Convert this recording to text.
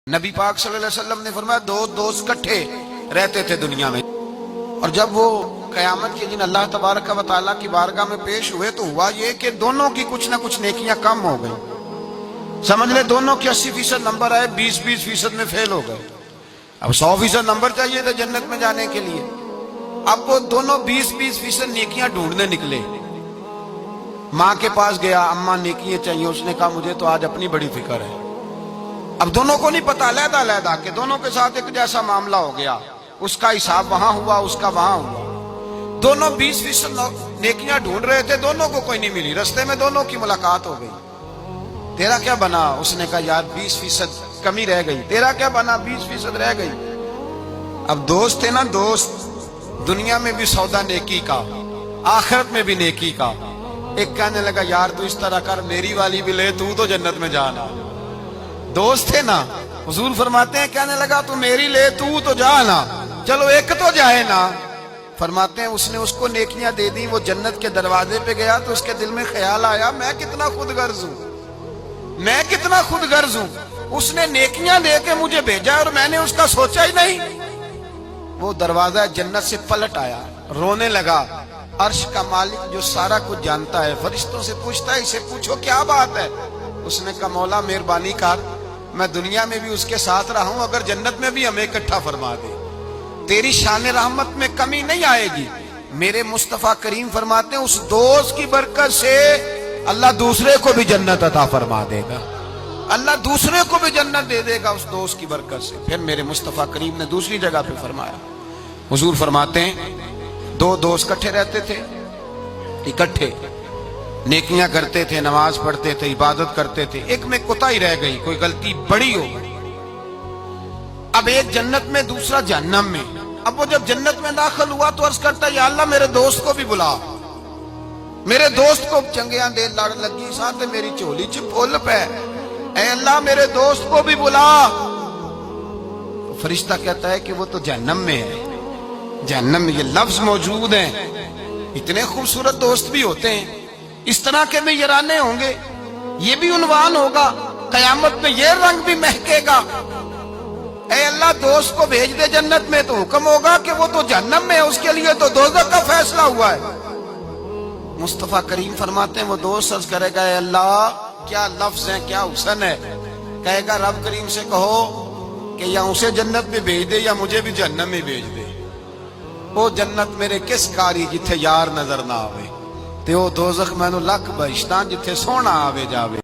نبی پاک صلی اللہ علیہ وسلم نے فرمایا دو دوست کٹھے رہتے تھے دنیا میں، اور جب وہ قیامت کے دن اللہ تبارک و تعالیٰ کی بارگاہ میں پیش ہوئے تو ہوا یہ کہ دونوں کی کچھ نہ کچھ نیکیاں کم ہو گئی۔ سمجھ لے دونوں کی 80% نمبر آئے، 20% میں فیل ہو گئے۔ اب 100% نمبر چاہیے تھا جنت میں جانے کے لیے۔ اب وہ دونوں 20% نیکیاں ڈھونڈنے نکلے۔ ماں کے پاس گیا، اماں نیکیاں چاہیے، اس نے کہا مجھے تو آج اپنی بڑی فکر ہے۔ اب دونوں کو نہیں پتا، علیحدہ علیحدہ کہ دونوں کے ساتھ ایک جیسا معاملہ ہو گیا، اس کا حساب وہاں ہوا، اس کا وہاں ہوا۔ دونوں 20% نیکیاں ڈھونڈ رہے تھے، دونوں کو کوئی نہیں ملی۔ رستے میں دونوں کی ملاقات ہو گئی۔ تیرا کیا بنا؟ اس نے کہا یار 20% کمی رہ گئی۔ تیرا کیا بنا؟ 20% رہ گئی۔ اب دوست تھے نا، دوست دنیا میں بھی سودا نیکی کا، آخرت میں بھی نیکی کا۔ ایک کہنے لگا یار تو اس طرح کر، میری والی بھی لے، تو جنت میں جانا۔ دوست تھے نا، حضور فرماتے ہیں کہنے لگا تو میری لے، تو جانا، چلو ایک تو جائے نا۔ فرماتے ہیں اس نے اس کو نیکیاں دے دی، وہ جنت کے دروازے پہ گیا تو اس کے دل میں خیال آیا میں کتنا خود غرض ہوں، میں کتنا خود غرض ہوں۔ اس نے نیکیاں دے کے مجھے بھیجا اور میں نے اس کا سوچا ہی نہیں۔ وہ دروازہ جنت سے پلٹ آیا، رونے لگا۔ عرش کا مالک جو سارا کچھ جانتا ہے فرشتوں سے پوچھتا ہے اسے پوچھو کیا بات ہے؟ اس نے کہا مولا مہربانی کر، میں دنیا میں بھی اس کے ساتھ رہا ہوں، اگر جنت میں بھی ہمیں اکٹھا فرما دے، تیری شان رحمت میں کمی نہیں آئے گی۔ میرے مصطفیٰ کریم فرماتے ہیں اس دوست کی برکت سے اللہ دوسرے کو بھی جنت عطا فرما دے گا، اللہ دوسرے کو بھی جنت دے دے گا اس دوست کی برکت سے۔ پھر میرے مصطفیٰ کریم نے دوسری جگہ پہ فرمایا، حضور فرماتے ہیں دو دوست کٹھے رہتے تھے، اکٹھے نیکیاں کرتے تھے، نماز پڑھتے تھے، عبادت کرتے تھے۔ ایک میں کوتاہی رہ گئی، کوئی غلطی بڑی ہو گئی۔ اب ایک جنت میں، دوسرا جہنم میں۔ اب وہ جب جنت میں داخل ہوا تو عرض کرتا یا اللہ میرے دوست کو بھی بلا، میرے دوست کو چنگیاں دے لڑ لگی ساتھ میری چولی چ پھول پہ، اے اللہ میرے دوست کو بھی بلا۔ تو فرشتہ کہتا ہے کہ وہ تو جہنم میں ہے۔ جہنم میں یہ لفظ موجود ہیں۔ اتنے خوبصورت دوست بھی ہوتے ہیں، اس طرح کے میں یرانے ہوں گے، یہ بھی عنوان ہوگا، قیامت میں یہ رنگ بھی مہکے گا۔ اے اللہ دوست کو بھیج دے جنت میں، تو حکم ہوگا کہ وہ تو جہنم میں ہے، اس کے لیے تو دوزخ کا فیصلہ ہوا ہے۔ مصطفیٰ کریم فرماتے ہیں وہ دوست عرض کرے گا اے اللہ کیا لفظ ہیں، کیا حسن ہے۔ کہے گا رب کریم سے کہو کہ یا اسے جنت میں بھیج دے یا مجھے بھی جہنم میں بھیج دے۔ وہ جنت میرے کس کاری جتھے یار نظر نہ آوے، تے وہ دوزخ مینوں لکھ بہشتاں جتھے سونا آوے جاوے۔